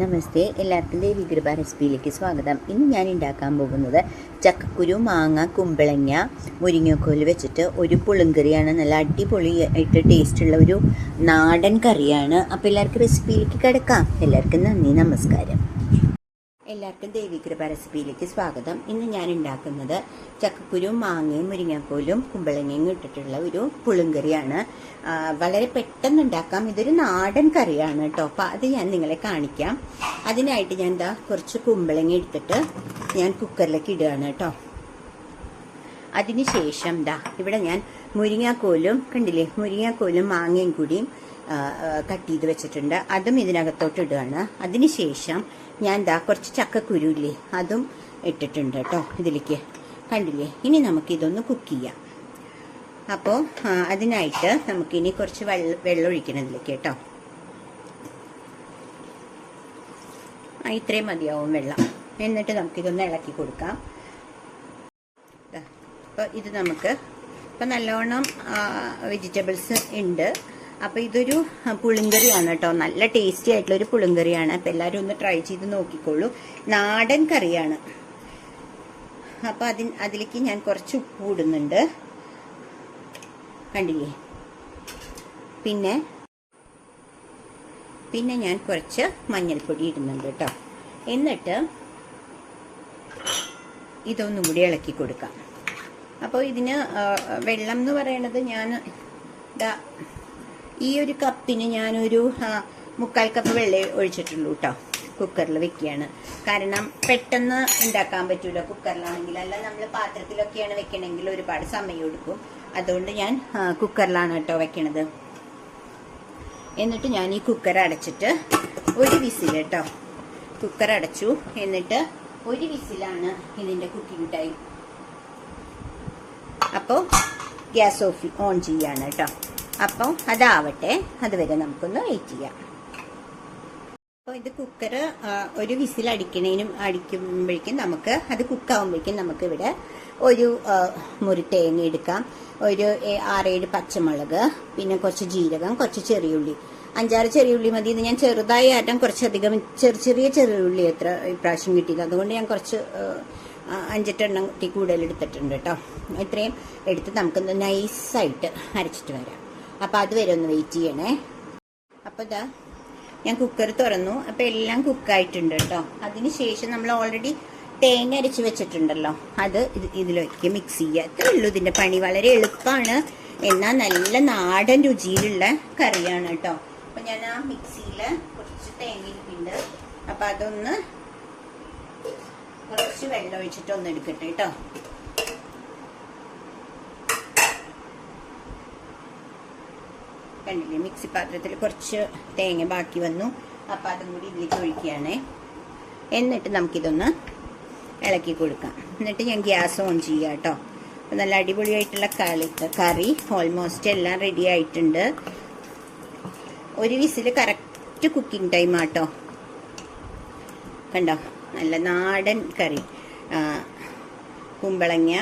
നമസ്തേ, എല്ലാവർക്കും ദേവികൃപ റെസിപ്പിയിലേക്ക് സ്വാഗതം. ഇന്ന് ഞാൻ ഉണ്ടാക്കാൻ പോകുന്നത് ചക്കക്കുരു, മാങ്ങ, കുമ്പളങ്ങ, മുരിങ്ങക്കോല് വെച്ചിട്ട് ഒരു പുളിങ്കറിയാണ്. നല്ല അടിപൊളിയായിട്ട് ടേസ്റ്റുള്ള ഒരു നാടൻ കറിയാണ്. അപ്പോൾ എല്ലാവർക്കും റെസിപ്പിയിലേക്ക് കിടക്കാം. എല്ലാവർക്കും നന്ദി, നമസ്കാരം. എല്ലാവർക്കും ദേവികൃപ റെസിപ്പിയിലേക്ക് സ്വാഗതം. ഇന്ന് ഞാൻ ഉണ്ടാക്കുന്നത് ചക്കക്കുരു, മാങ്ങയും, മുരിങ്ങക്കോലും, കുമ്പളങ്ങയും ഇട്ടിട്ടുള്ള ഒരു പുളിങ്കറിയാണ്. വളരെ പെട്ടെന്ന് ഉണ്ടാക്കാം. ഇതൊരു നാടൻ കറിയാണ് കേട്ടോ. അപ്പം അത് ഞാൻ നിങ്ങളെ കാണിക്കാം. അതിനായിട്ട് ഞാൻ കുറച്ച് കുമ്പളങ്ങ എടുത്തിട്ട് ഞാൻ കുക്കറിലേക്ക് ഇടുകയാണ് കേട്ടോ. അതിനുശേഷം ഇവിടെ ഞാൻ മുരിങ്ങക്കോലും കണ്ടില്ലേ, മുരിങ്ങക്കോലും മാങ്ങയും കൂടിയും കട്ട് ചെയ്ത് വെച്ചിട്ടുണ്ട്. അതും ഇതിനകത്തോട്ട് ഇടുകയാണ്. അതിനുശേഷം ഞാൻ കുറച്ച് ചക്കക്കുരു ഇല്ലേ, അതും ഇട്ടിട്ടുണ്ട് കേട്ടോ ഇതിലേക്ക്, കണ്ടില്ലേ. ഇനി നമുക്കിതൊന്ന് കുക്ക് ചെയ്യാം. അപ്പോൾ അതിനായിട്ട് നമുക്കിനി കുറച്ച് വെള്ളം ഒഴിക്കണം ഇതിലേക്ക് കേട്ടോ. ഇത്രയും മതിയാവും വെള്ളം. എന്നിട്ട് നമുക്കിതൊന്ന് ഇളക്കി കൊടുക്കാം. അപ്പോൾ ഇത് നമുക്ക് ഇപ്പം നല്ലോണം വെജിറ്റബിൾസ് ഉണ്ട്. അപ്പോൾ ഇതൊരു പുളിങ്കറിയാണ് കേട്ടോ. നല്ല ടേസ്റ്റി ആയിട്ടുള്ളൊരു പുളിങ്കറിയാണ്. അപ്പോൾ എല്ലാവരും ഒന്ന് ട്രൈ ചെയ്ത് നോക്കിക്കോളൂ. നാടൻ കറിയാണ്. അപ്പോൾ അതിലേക്ക് ഞാൻ കുറച്ച് ഉപ്പ് ഇടുന്നുണ്ട്, കണ്ടില്ലേ. പിന്നെ ഞാൻ കുറച്ച് മഞ്ഞൾപ്പൊടി ഇടുന്നുണ്ട് കേട്ടോ. എന്നിട്ട് ഇതൊന്നും കൂടി ഇളക്കി കൊടുക്കാം. അപ്പോൾ ഇതിന് വെള്ളം എന്ന് പറയണത് ഞാൻ ഈ ഒരു കപ്പിന് ഞാനൊരു 3/4 കപ്പ് വെള്ളം ഒഴിച്ചിട്ടുള്ളൂ കേട്ടോ. കുക്കറിൽ വെക്കുകയാണ്. കാരണം പെട്ടെന്ന് ഉണ്ടാക്കാൻ പറ്റൂല കുക്കറിലാണെങ്കിൽ. അല്ല നമ്മൾ പാത്രത്തിലൊക്കെയാണ് വെക്കണമെങ്കിൽ ഒരുപാട് സമയം എടുക്കും. അതുകൊണ്ട് ഞാൻ കുക്കറിലാണ് കേട്ടോ വെക്കണത്. എന്നിട്ട് ഞാൻ ഈ കുക്കർ അടച്ചിട്ട് ഒരു വിസിൽ കേട്ടോ. കുക്കർ അടച്ചു. എന്നിട്ട് ഒരു വിസിലാണ് ഇതിൻ്റെ കുക്കിംഗ് ടൈം. അപ്പോൾ ഗ്യാസ് ഓൺ ചെയ്യാണ് കേട്ടോ. അപ്പോൾ അതാവട്ടെ, അതുവരെ നമുക്കൊന്ന് വെയിറ്റ് ചെയ്യാം. അപ്പോൾ ഇത് കുക്കർ ഒരു വിസിൽ അടിക്കുമ്പോഴേക്കും നമുക്ക് അത് കുക്കാവുമ്പോഴേക്കും നമുക്ക് ഇവിടെ ഒരു മുറി തേങ്ങ എടുക്കാം, ഒരു 6-7 പച്ചമുളക്, പിന്നെ കുറച്ച് ജീരകം, കുറച്ച് ചെറിയുള്ളി, 5-6 ചെറിയുള്ളി മതി. ഇത് ഞാൻ ചെറുതായി ആറ്റം കുറച്ചധികം ചെറിയ ചെറിയുള്ളി എത്ര ഇപ്രാവശ്യം കിട്ടിയത്, അതുകൊണ്ട് ഞാൻ കുറച്ച് 5-8 എണ്ണം കൂടുതൽ എടുത്തിട്ടുണ്ട് കേട്ടോ. ഇത്രയും എടുത്ത് നമുക്കൊന്ന് നൈസായിട്ട് അരച്ചിട്ട് വരാം. അപ്പോൾ അതുവരെ ഒന്ന് വെയിറ്റ് ചെയ്യണേ. അപ്പോൾ ഞാൻ കുക്കർ തുറന്നു. അപ്പോൾ എല്ലാം കുക്കായിട്ടുണ്ട് കേട്ടോ. അതിനുശേഷം നമ്മൾ ഓൾറെഡി തേങ്ങ അരച്ച് വെച്ചിട്ടുണ്ടല്ലോ, അത് ഇതിലേക്ക് മിക്സ് ചെയ്യുക. അത്രേ ഉള്ളൂ ഇതിൻ്റെ പണി. വളരെ എളുപ്പമാണ്, എന്നാൽ നല്ല നാടൻ രുചിയിലുള്ള കറിയാണ് കേട്ടോ. അപ്പോൾ ഞാൻ ആ മിക്സിയിൽ കുറച്ച് തേങ്ങ ഇരിക്കുന്നുണ്ട്. അപ്പോൾ അതൊന്ന് കുറച്ച് വെള്ളം ഒഴിച്ചിട്ട് ഒന്ന് എടുക്കട്ടെ കേട്ടോ. കണ്ടില്ലേ, മിക്സി പാത്രത്തിൽ കുറച്ച് തേങ്ങ ബാക്കി വന്നു. അപ്പം അതും കൂടി ഇതിലേക്ക് ഒഴിക്കുകയാണേ. എന്നിട്ട് നമുക്കിതൊന്ന് ഇളക്കി കൊടുക്കാം. എന്നിട്ട് ഞാൻ ഗ്യാസ് ഓൺ ചെയ്യാം കേട്ടോ. അപ്പം നല്ല അടിപൊളിയായിട്ടുള്ള കറി ഓൾമോസ്റ്റ് എല്ലാം റെഡി ആയിട്ടുണ്ട്. ഒരു വിസിൽ കറക്റ്റ് കുക്കിംഗ് ടൈം ആട്ടോ. കണ്ടോ, നല്ല നാടൻ കറി. കുമ്പളങ്ങ,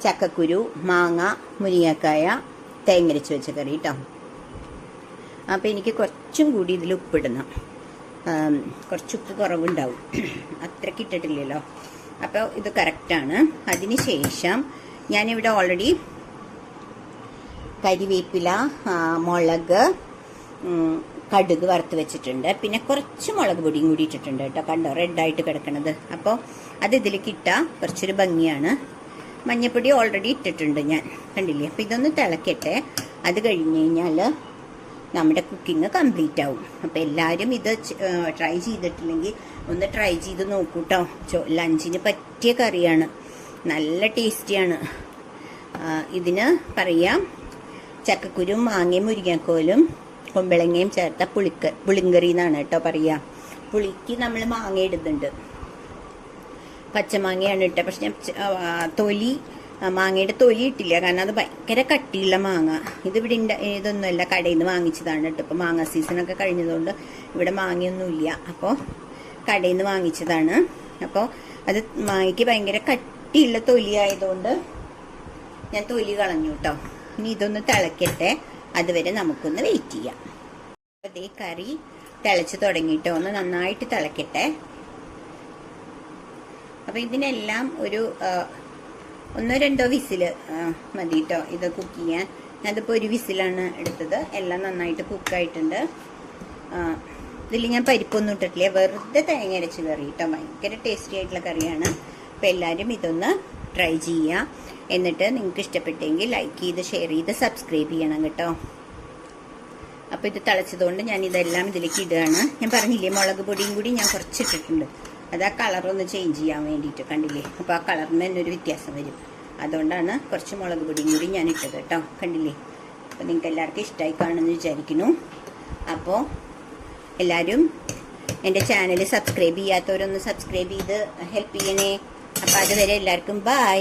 ചക്കക്കുരു, മാങ്ങ, മുരിങ്ങക്കായ, തേങ്ങരച്ച് വെച്ച കറി കേട്ടോ. അപ്പോൾ എനിക്ക് കുറച്ചും കൂടി ഇതിൽ ഉപ്പിടണം. കുറച്ച് ഉപ്പ് കുറവുണ്ടാവും, അത്രയ്ക്ക് ഇട്ടിട്ടില്ലല്ലോ. അപ്പോൾ ഇത് കറക്റ്റാണ്. അതിനുശേഷം ഞാനിവിടെ ഓൾറെഡി കരിവേപ്പില, മുളക്, കടുക് വറുത്ത് വെച്ചിട്ടുണ്ട്. പിന്നെ കുറച്ച് മുളക് പൊടിയും കൂടി ഇട്ടിട്ടുണ്ട് കേട്ടോ. കണ്ടോ, റെഡായിട്ട് കിടക്കണത്. അപ്പോൾ അത് ഇതിലേക്ക് ഇട്ടാൽ കുറച്ചൊരു ഭംഗിയാണ്. മഞ്ഞപ്പൊടി ഓൾറെഡി ഇട്ടിട്ടുണ്ട് ഞാൻ, കണ്ടില്ലേ. അപ്പോൾ ഇതൊന്ന് തിളക്കട്ടെ. അത് കഴിഞ്ഞ് കഴിഞ്ഞാൽ നമ്മുടെ കുക്കിംഗ് കംപ്ലീറ്റ് ആവും. അപ്പോൾ എല്ലാവരും ഇത് ട്രൈ ചെയ്തിട്ടില്ലെങ്കിൽ ഒന്ന് ട്രൈ ചെയ്ത് നോക്കൂ കേട്ടോ. ലഞ്ചിന് പറ്റിയ കറിയാണ്, നല്ല ടേസ്റ്റിയാണ്. ഇതിന് പറയാം ചക്കക്കുരും, മാങ്ങയും, മുരിങ്ങക്കോലും, കുമ്പളങ്ങയും ചേർത്ത പുളിങ്കറി എന്നാണ് കേട്ടോ പറയുക. പുളിക്ക് നമ്മൾ മാങ്ങ ഇടുന്നുണ്ട്, പച്ചമാങ്ങയാണ് ഇട്ടത്. പക്ഷെ ഞാൻ മാങ്ങയുടെ തൊലി ഇട്ടില്ല, കാരണം അത് ഭയങ്കര കട്ടിയുള്ള മാങ്ങ. ഇതിവിടെ ഇതൊന്നുമല്ല, കടയിൽ നിന്ന് വാങ്ങിച്ചതാണ് കേട്ടോ. ഇപ്പോൾ മാങ്ങ സീസണൊക്കെ കഴിഞ്ഞതുകൊണ്ട് ഇവിടെ മാങ്ങയൊന്നുമില്ല. അപ്പോൾ കടയിൽ നിന്ന് വാങ്ങിച്ചതാണ്. അപ്പോൾ അത് മാങ്ങയ്ക്ക് ഭയങ്കര കട്ടിയുള്ള തൊലി ആയതുകൊണ്ട് ഞാൻ തൊലി കളഞ്ഞു കേട്ടോ. ഇനി ഇതൊന്ന് തിളക്കട്ടെ. അതുവരെ നമുക്കൊന്ന് വെയിറ്റ് ചെയ്യാം. അതേ കറി തിളച്ച് തുടങ്ങിയിട്ടോ, ഒന്ന് നന്നായിട്ട് തിളക്കട്ടെ. അപ്പം ഇതിനെല്ലാം ഒരു 1-2 വിസില് മതി കേട്ടോ ഇത് കുക്ക് ചെയ്യാൻ. ഞാനിപ്പോൾ 1 വിസിലാണ് എടുത്തത്. എല്ലാം നന്നായിട്ട് കുക്കായിട്ടുണ്ട്. ഇതിൽ ഞാൻ പരിപ്പൊന്നും ഇട്ടിട്ടില്ല, വെറുതെ തേങ്ങ അരച്ച് കറി കേട്ടോ. ഭയങ്കര ടേസ്റ്റി ആയിട്ടുള്ള കറിയാണ്. അപ്പോൾ എല്ലാവരും ഇതൊന്ന് ട്രൈ ചെയ്യുക. എന്നിട്ട് നിങ്ങൾക്ക് ഇഷ്ടപ്പെട്ടെങ്കിൽ ലൈക്ക് ചെയ്ത് ഷെയർ ചെയ്ത് സബ്സ്ക്രൈബ് ചെയ്യണം കേട്ടോ. അപ്പോൾ ഇത് തിളച്ചതുകൊണ്ട് ഞാൻ ഇതെല്ലാം ഇതിലേക്ക് ഇടുകയാണ്. ഞാൻ പറഞ്ഞില്ലേ മുളക് പൊടിയും കൂടി ഞാൻ കുറച്ച് ഇട്ടിട്ടുണ്ട്. അത് ആ കളറൊന്ന് ചേഞ്ച് ചെയ്യാൻ വേണ്ടിയിട്ട്, കണ്ടില്ലേ? അപ്പോൾ ആ കളറിന് തന്നെ ഒരു വ്യത്യാസം വരും. അതുകൊണ്ടാണ് കുറച്ച് മുളക് പൊടിയും കൂടി ഞാൻ ഇട്ടത് കേട്ടോ. കണ്ടില്ലേ? അപ്പോൾ നിങ്ങൾക്ക് എല്ലാവർക്കും ഇഷ്ടമായി കാണുമെന്ന് വിചാരിക്കുന്നു. അപ്പോൾ എല്ലാവരും എൻ്റെ ചാനൽ സബ്സ്ക്രൈബ് ചെയ്യാത്തവരൊന്ന് സബ്സ്ക്രൈബ് ചെയ്ത് ഹെൽപ്പ് ചെയ്യണേ. അപ്പോൾ അതുവരെ എല്ലാവർക്കും ബൈ.